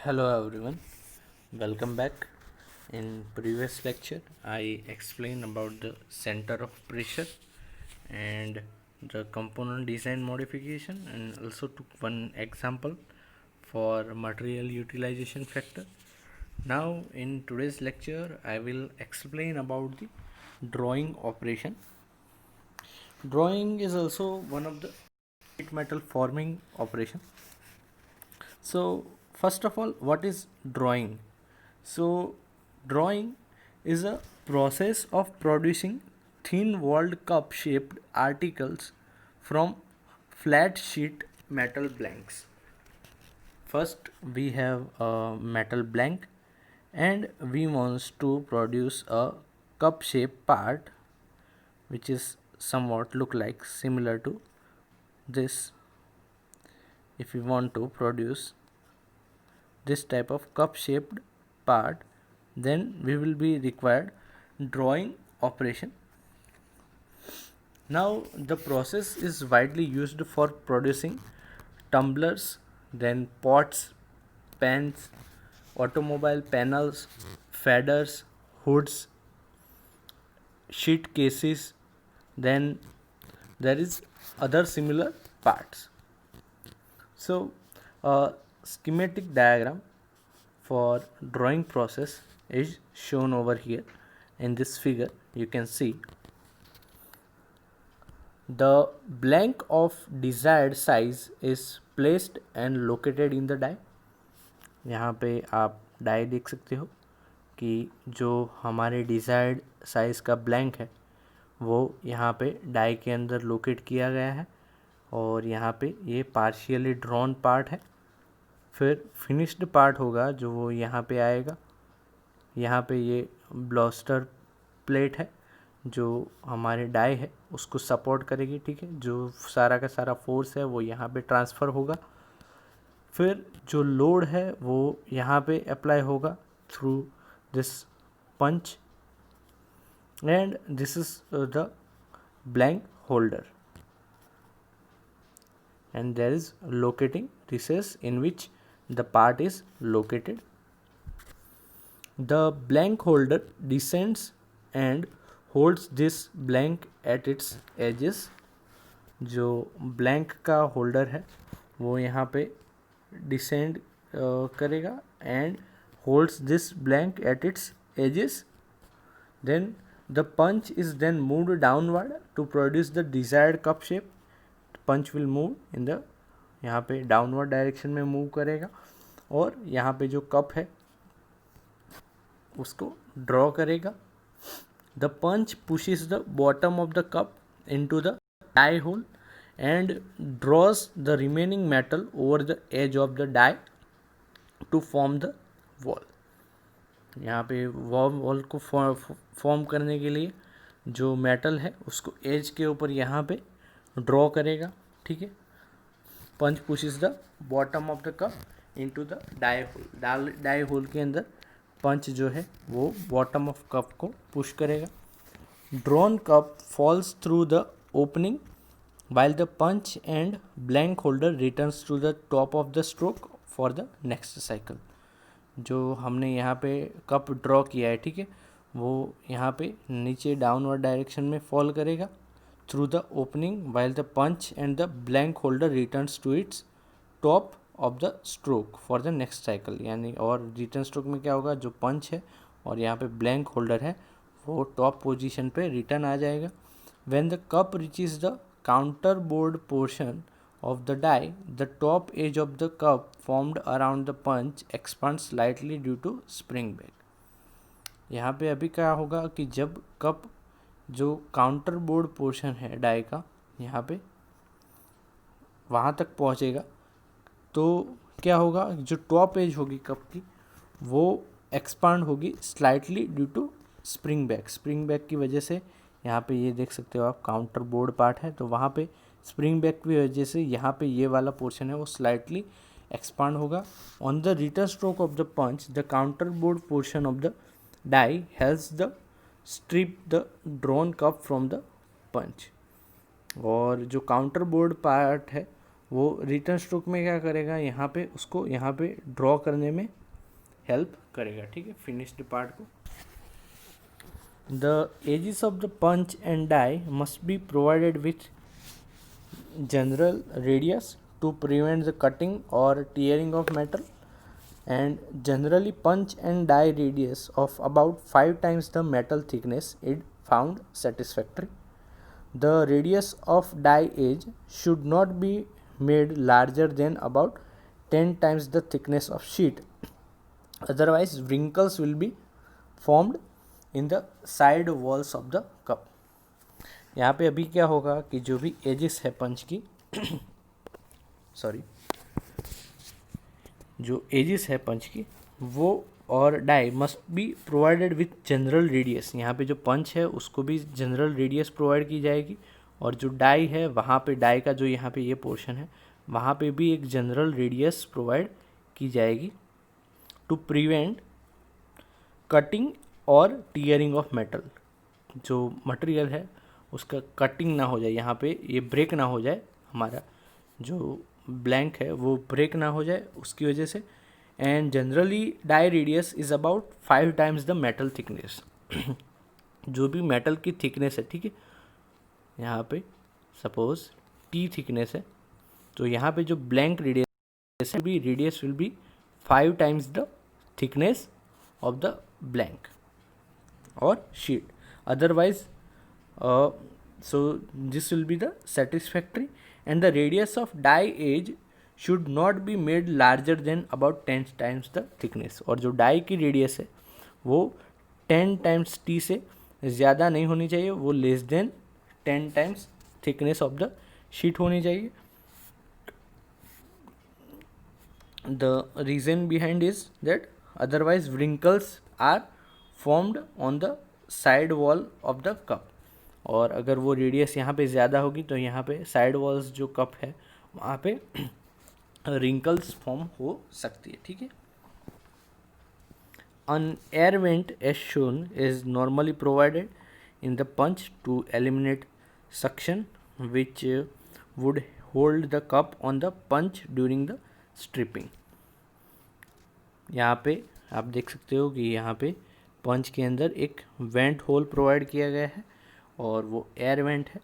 Hello everyone, welcome back. In previous lecture, I explained about the center of pressure and the component design modification, and also took one example for material utilization factor. Now, in today's lecture, I will explain about the drawing operation. Drawing is also one of the sheet metal forming operation. So, first of all, what is drawing? So, drawing is a process of producing thin walled cup shaped articles from flat sheet metal blanks. First, we have a metal blank and we want to produce a cup shaped part which is somewhat look like similar to this. If we want to produce this type of cup shaped part, then we will be required drawing operation. Now the process is widely used for producing tumblers, then pots, pans, automobile panels, fenders, hoods, sheet cases, then there is other similar parts. So a schematic diagram for drawing process is shown over here. In this figure you can see the blank of desired size is placed and located in the die. यहाँ पे आप die देख सकते हो कि जो हमारे desired size का ब्लैंक है वो यहाँ पे डाई के अंदर लोकेट किया गया है और यहाँ पे ये पार्शियली ड्रॉन पार्ट है. फिर फिनिश्ड पार्ट होगा जो वो यहाँ पे आएगा. यहाँ पे ये ब्लास्टर प्लेट है जो हमारे डाई है उसको सपोर्ट करेगी. ठीक है, जो सारा का सारा फोर्स है वो यहाँ पे ट्रांसफ़र होगा. फिर जो लोड है वो यहाँ पे अप्लाई होगा through this punch and this is the blank holder and there is locating recess in which the part is located. The blank holder descends and holds this blank at its edges. जो blank का holder है वो यहाँ पे descend करेगा and holds this blank at its edges. Then the punch is then moved downward to produce the desired cup shape. Punch will move in the यहाँ पे downward direction में मूव करेगा और यहाँ पे जो कप है उसको ड्रॉ करेगा. The punch pushes the bottom of the cup into the die hole and draws the remaining metal over the edge of the die to form the wall. यहाँ पे वॉल को फॉर्म करने के लिए जो मेटल है उसको एज के ऊपर यहाँ पे ड्रॉ करेगा. ठीक है, punch pushes the bottom of the cup into the die hole. Die hole के अंदर पंच जो है वो बॉटम ऑफ कप को पुश करेगा. Drawn cup falls through the opening while the punch and blank holder returns to the top of the stroke for the next cycle. जो हमने यहाँ पे कप ड्रॉ किया है, ठीक है, वो यहाँ पे नीचे डाउनवर्ड डायरेक्शन में फॉल करेगा through the opening while the punch and the blank holder returns to its top of the stroke for the next cycle. यानी और रिटर्न स्ट्रोक में क्या होगा, जो पंच है और यहाँ पे ब्लैंक होल्डर है वो टॉप पोजीशन पे रिटर्न आ जाएगा. when the cup reaches the counter board portion of the die, the top edge of the cup formed around the punch expands slightly due to spring back. यहाँ पे अभी क्या होगा कि जब कप जो काउंटर बोर्ड पोर्शन है die का यहाँ पे वहाँ तक पहुँचेगा तो क्या होगा, जो टॉप एज होगी कप की वो एक्सपांड होगी slightly due to spring back. Spring back की वजह से यहाँ पे ये देख सकते हो आप काउंटर बोर्ड पार्ट है तो वहाँ पे स्प्रिंग बैक की वजह से यहाँ पे ये वाला पोर्शन है वो स्लाइटली एक्सपांड होगा. On the return stroke of the punch the counterbore portion of the die helps the strip the drawn cup from the punch. और जो काउंटर बोर्ड पार्ट है वो रिटर्न स्ट्रोक में क्या करेगा, यहाँ पे उसको यहाँ पे ड्रॉ करने में हेल्प करेगा, ठीक है, फिनिश्ड पार्ट को। The edges of the punch and die must be provided with general radius to prevent the cutting or tearing of metal, and generally punch and die radius of about 5 times the metal thickness is found satisfactory. The radius of die edge should not be made larger than about 10 times the thickness of sheet, otherwise wrinkles will be formed in the side walls of the cup. यहाँ पे अभी क्या होगा कि जो भी edges है पंच की सॉरी जो एजेस है पंच की वो और die must be provided with general radius. यहाँ पे जो पंच है उसको भी जनरल रेडियस प्रोवाइड की जाएगी, और जो डाई है वहाँ पे डाई का जो यहाँ पे ये पोर्शन है वहाँ पे भी एक जनरल रेडियस प्रोवाइड की जाएगी टू प्रिवेंट कटिंग और टीयरिंग ऑफ मेटल। जो मटेरियल है उसका कटिंग ना हो जाए, यहाँ पे ये ब्रेक ना हो जाए, हमारा जो ब्लैंक है वो ब्रेक ना हो जाए उसकी वजह से। And generally die radius is about 5 times the metal thickness. जो भी मेटल की थिकनेस है, ठीक है, यहाँ पे सपोज टी थिकनेस है, तो यहाँ पे जो ब्लैंक रेडियस भी radius will be 5 times the thickness of the blank और sheet, otherwise so this will be the satisfactory, and the radius of die edge should not be made larger than about 10 times the thickness। और जो die की radius है वो 10 times T से ज़्यादा नहीं होनी चाहिए, वो less than 10 times thickness of the sheet होनी चाहिए। The reason behind is that otherwise wrinkles are formed on the side wall of the cup. और अगर वो रेडियस यहाँ पे ज़्यादा होगी तो यहाँ पे साइड वॉल्स जो कप है वहाँ पे रिंकल्स फॉर्म हो सकती है, ठीक है। An air vent as shown is normally provided in the punch to eliminate suction which would hold the cup on the punch during the stripping। यहाँ पे आप देख सकते हो कि यहाँ पे पंच के अंदर एक वेंट होल प्रोवाइड किया गया है, और वो एयर वेंट है,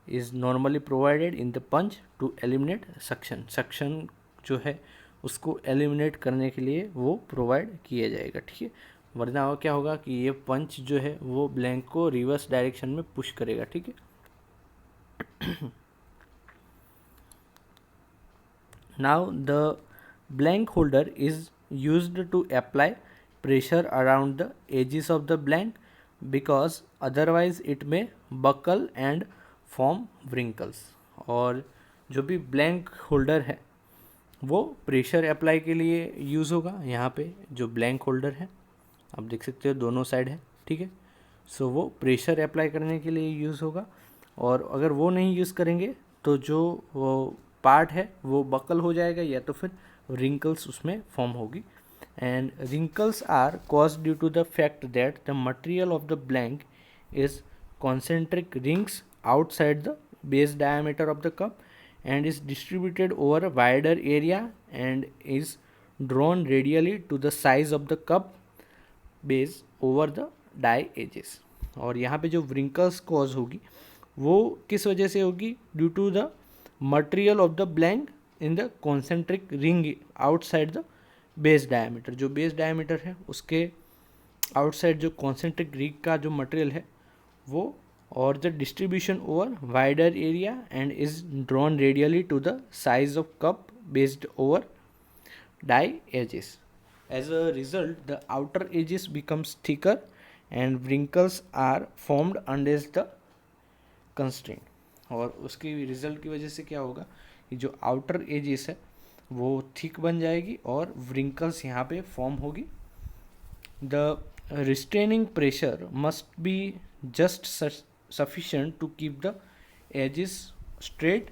is normally provided in the punch to eliminate suction. Suction जो है उसको एलिमिनेट करने के लिए वो प्रोवाइड किया जाएगा, ठीक है, वरना क्या होगा कि ये पंच जो है वो ब्लैंक को रिवर्स डायरेक्शन में पुश करेगा, ठीक है। Now the blank holder is used to apply pressure around the edges of the blank because otherwise it may buckle and form wrinkles। और जो भी ब्लैंक होल्डर है वो प्रेशर अप्लाई के लिए यूज़ होगा। यहाँ पे जो ब्लैंक होल्डर है आप देख सकते हो दोनों साइड है, ठीक है, सो वो प्रेशर अप्लाई करने के लिए यूज़ होगा, और अगर वो नहीं यूज़ करेंगे तो जो वो पार्ट है वो बकल हो जाएगा या तो फिर रिंकल्स उसमें फॉर्म होगी। And wrinkles are caused due to the fact that the material of the blank is concentric rings outside the base diameter of the cup and is distributed over a wider area and is drawn radially to the size of the cup base over the die edges। और यहाँ पे जो wrinkles cause होगी वो किस वजह से होगी? Due to the material of the blank in the concentric ring outside the base diameter. जो बेस डायमीटर है उसके आउटसाइड जो कॉन्सेंट्रिक रिंग का जो मटेरियल है वो, और the distribution over wider area and is drawn radially to the size of cup based over die edges. As a result the outer edges becomes thicker and wrinkles are formed under the constraint. और उसकी result की वजह से क्या होगा कि जो outer edges है वो थिक बन जाएगी और wrinkles यहाँ पे फॉर्म होगी। The restraining pressure must be just sufficient to keep the edges straight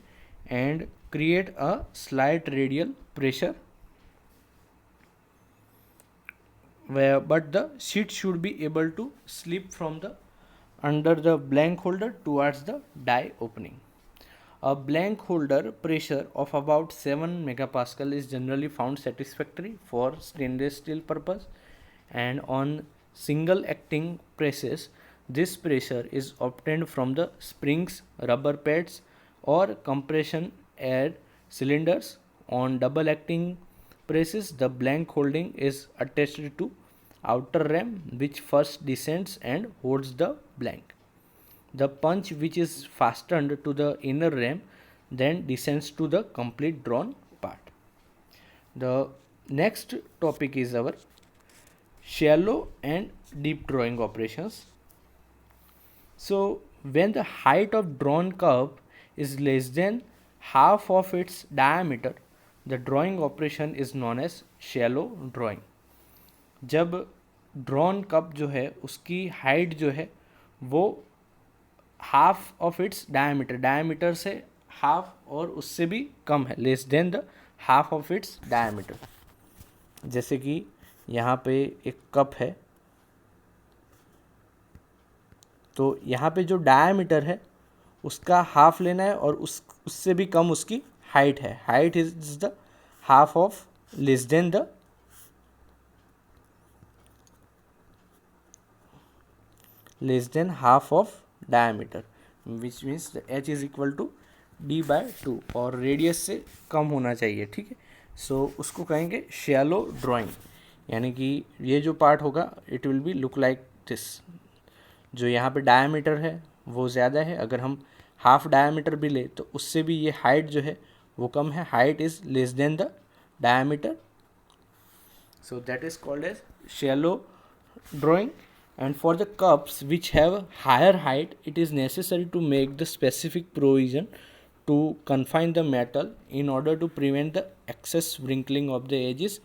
and create a slight radial pressure, but the sheet should be able to slip from the under the blank holder towards the die opening। A blank holder pressure of about 7 megapascal is generally found satisfactory for stainless steel purpose, and on single acting presses this pressure is obtained from the springs, rubber pads or compression air cylinders. On double acting presses the blank holding is attached to outer ram which first descends and holds the blank. The punch which is fastened to the inner ram then descends to the complete drawn part. The next topic is our shallow and deep drawing operations. So when the height of drawn curve is less than half of its diameter, the drawing operation is known as shallow drawing. जब drawn cup जो है उसकी height जो है वो half of its diameter से half और उससे भी कम है, less than the half of its diameter. जैसे कि यहाँ पे एक कप है, तो यहाँ पे जो डायमीटर है उसका हाफ लेना है और उससे भी कम उसकी हाइट है. Height is the half of less than half of diameter, which means h is equal to d/2 और रेडियस से कम होना चाहिए. ठीक है, सो उसको कहेंगे शैलो ड्राइंग. यानी कि ये जो पार्ट होगा it will be look like this. जो यहाँ पे डायमीटर है वो ज़्यादा है, अगर हम हाफ डायमीटर भी ले तो उससे भी ये हाइट जो है वो कम है. Height is less than the diameter, so that is called as shallow drawing. And for the cups which have a higher height, it is necessary to make the specific provision to confine the metal in order to prevent the excess wrinkling of the edges,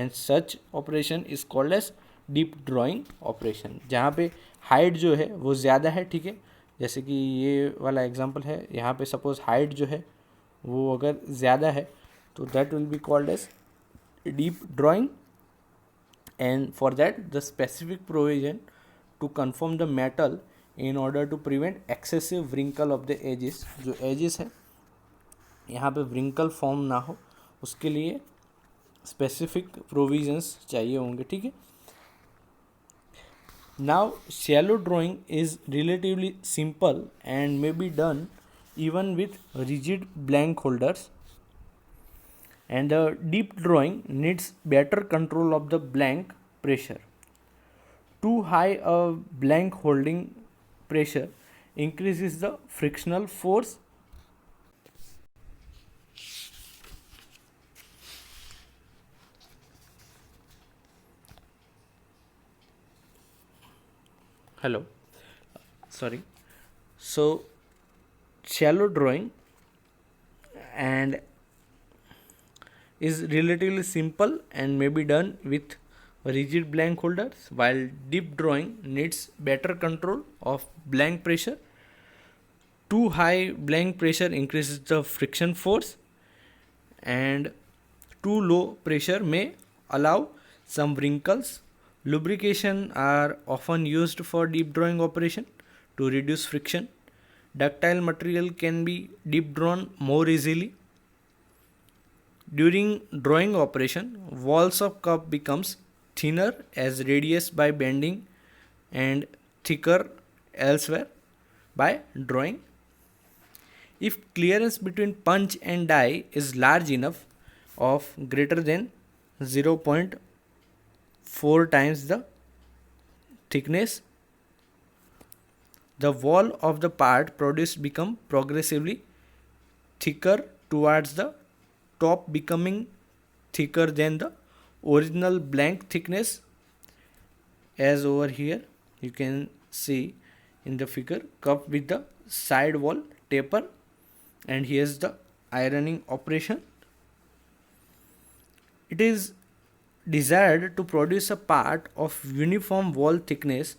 and such operation is called as deep drawing operation. जहाँ पे height जो है वो ज़्यादा है, ठीक है, जैसे कि ये वाला एग्जांपल है, यहाँ पे सपोज हाइट जो है वो अगर ज़्यादा है तो that will be called as deep drawing. And for that the specific provision to conform the metal in order to prevent excessive wrinkle of the edges, जो edges है यहाँ पे wrinkle form ना हो उसके लिए specific provisions चाहिए होंगे. ठीक है, now shallow drawing is relatively simple and may be done even with rigid blank holders, and the deep drawing needs better control of the blank pressure. Too high a blank holding pressure increases the frictional force so shallow drawing and is relatively simple and may be done with rigid blank holders, while deep drawing needs better control of blank pressure. Too high blank pressure increases the friction force, and too low pressure may allow some wrinkles. Lubrication are often used for deep drawing operation to reduce friction. Ductile material can be deep drawn more easily. During drawing operation, walls of cup becomes thinner as radius by bending and thicker elsewhere by drawing. If clearance between punch and die is large enough of greater than 0.4 times the thickness, the wall of the part produced become progressively thicker towards the top, becoming thicker than the original blank thickness, as over here you can see in the figure, cup with the side wall taper, and here's the ironing operation. It is desired to produce a part of uniform wall thickness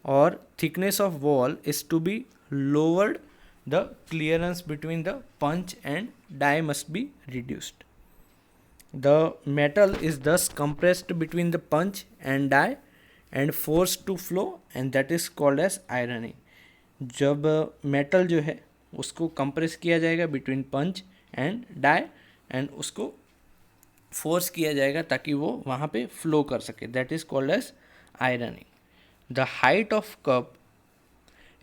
or thickness of wall is to be lowered. The clearance between the punch and die must be reduced. The metal is thus compressed between the punch and die and forced to flow, and that is called as ironing. जब metal जो है उसको compress किया जाएगा between punch and die and उसको force किया जाएगा ताकि वो वहाँ पे फ्लो कर सके. That is called as ironing. The height of cup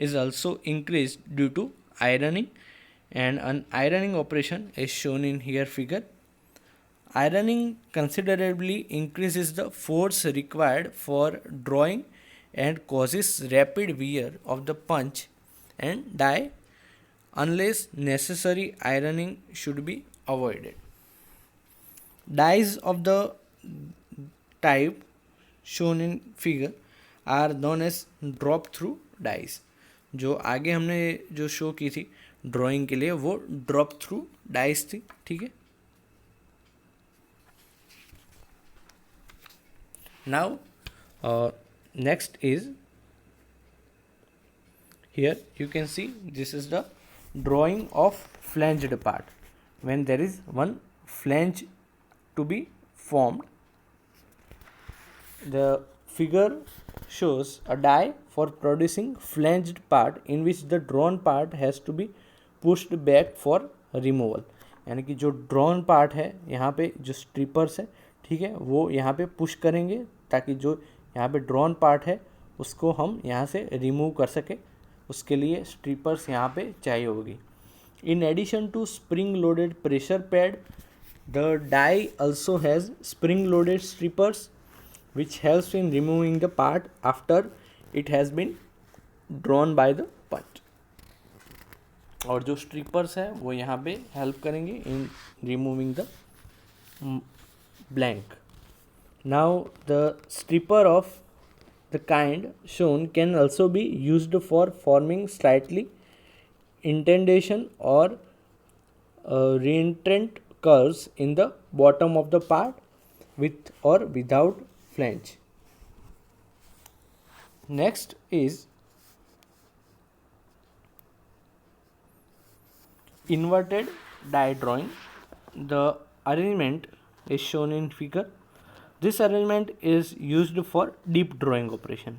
is also increased due to ironing, and an ironing operation is shown in here figure. Ironing considerably increases the force required for drawing and causes rapid wear of the punch and die unless necessary ironing should be avoided. Dies of the type shown in figure are known as drop through dies. जो आगे हमने जो show की थी drawing के लिए वो drop through dice थी. ठीक है. Now next is here you can see this is the drawing of flanged part. When there is one flange to be formed, the figure shows a die for producing flanged part in which the drawn part has to be pushed back for removal. यानी कि जो drawn part है यहाँ पे जो strippers है, ठीक है, वो यहाँ पे पुश करेंगे ताकि जो यहाँ पे ड्रॉन पार्ट है उसको हम यहाँ से रिमूव कर सके. उसके लिए स्ट्रिपर्स यहाँ पे चाहिए होगी. In addition to spring loaded pressure pad, the die also has spring loaded strippers which helps in removing the part after it has been drawn by the punch. और जो स्ट्रिपर्स है वो यहाँ पे हेल्प करेंगे इन removing the blank. Now the stripper of the kind shown can also be used for forming slightly indentation or reentrant curves in the bottom of the part with or without flange. Next is inverted die drawing. The arrangement is shown in figure. This arrangement is used for deep drawing operation.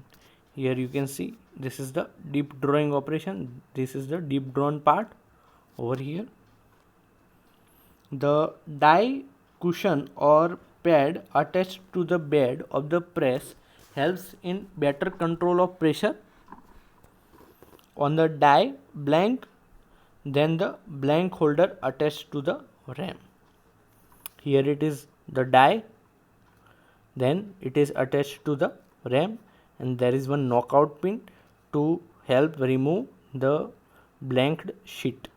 Here you can see this is the deep drawing operation. This is the deep drawn part over here. The die cushion or pad attached to the bed of the press helps in better control of pressure on the die blank than the blank holder attached to the ram. Here it is the die, then it is attached to the ram, and there is one knockout pin to help remove the blanked sheet.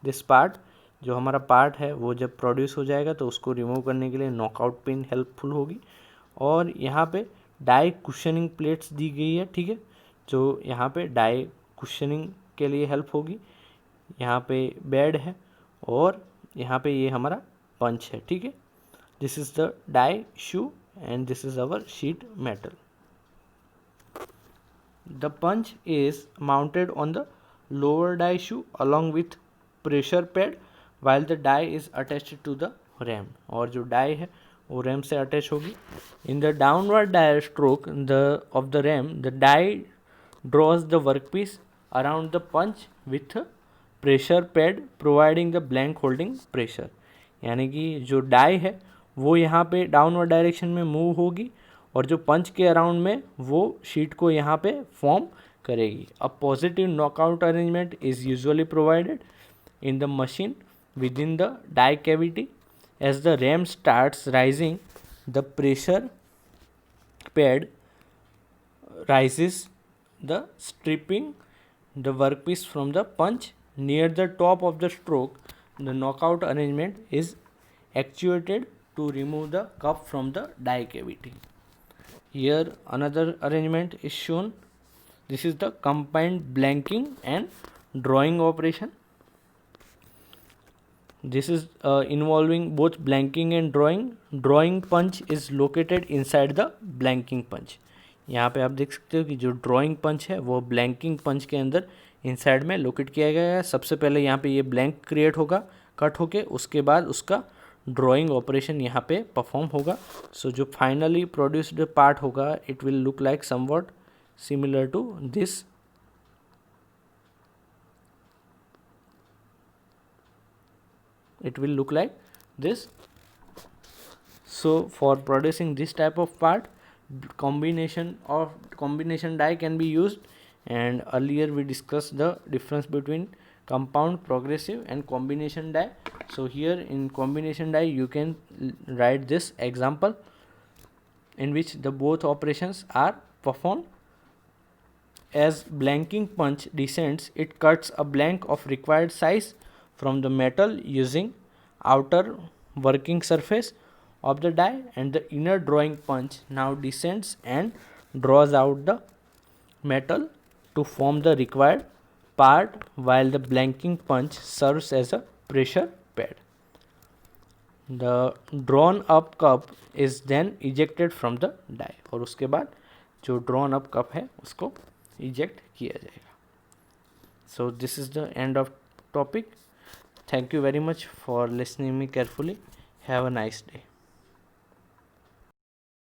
This part जो हमारा part है वो जब produce हो जाएगा तो उसको remove करने के लिए नॉकआउट पिन हेल्पफुल होगी. और यहाँ पे डाई कुशनिंग प्लेट्स दी गई है. ठीक है, जो यहाँ पे डाई कुशनिंग के लिए हेल्प होगी. यहाँ पे बेड है और यहाँ पे ये हमारा पंच है. ठीक है, this is the die shoe and this is our sheet metal. The punch is mounted on the lower die shoe along with pressure pad while the die is attached to the ram. और जो die है वो ram से attach होगी. In the downward die stroke of the ram, the die draws the workpiece around the punch with pressure pad providing the blank holding pressure. यानी कि जो die है वो यहाँ पे डाउनवर्ड डायरेक्शन में मूव होगी और जो पंच के अराउंड में वो शीट को यहाँ पे फॉर्म करेगी. A positive knockout arrangement is usually provided in the machine within the die cavity. As the ram starts rising, the pressure pad rises, the stripping the workpiece from the punch. Near the top of the stroke, the knockout arrangement is actuated to remove the cup from the die cavity. Here another arrangement is shown. This is the combined blanking and drawing operation. This is involving both blanking and drawing. Drawing punch is located inside the blanking punch. यहाँ पे आप देख सकते हो कि जो drawing पंच है वो ब्लैंकिंग पंच के अंदर इनसाइड में लोकेट किया गया है. सबसे पहले यहाँ पे ये ब्लैंक क्रिएट होगा कट होके, उसके बाद उसका ड्राइंग ऑपरेशन यहाँ पे परफॉर्म होगा. सो जो फाइनली प्रोड्यूस्ड पार्ट होगा it will look like somewhat similar to this. it will look like this. So for producing this type of part, combination die can be used, and earlier we discussed the difference between compound, progressive and combination die. So here in combination die you can write this example in which the both operations are performed. As blanking punch descends, it cuts a blank of required size from the metal using outer working surface of the die, and the inner drawing punch now descends and draws out the metal to form the required part, while the blanking punch serves as a pressure pad. The drawn up cup is then ejected from the die, और उसके बाद जो drawn up cup है उसको eject किया जाएगा. So this is the end of topic. Thank you very much for listening me carefully. Have a nice day.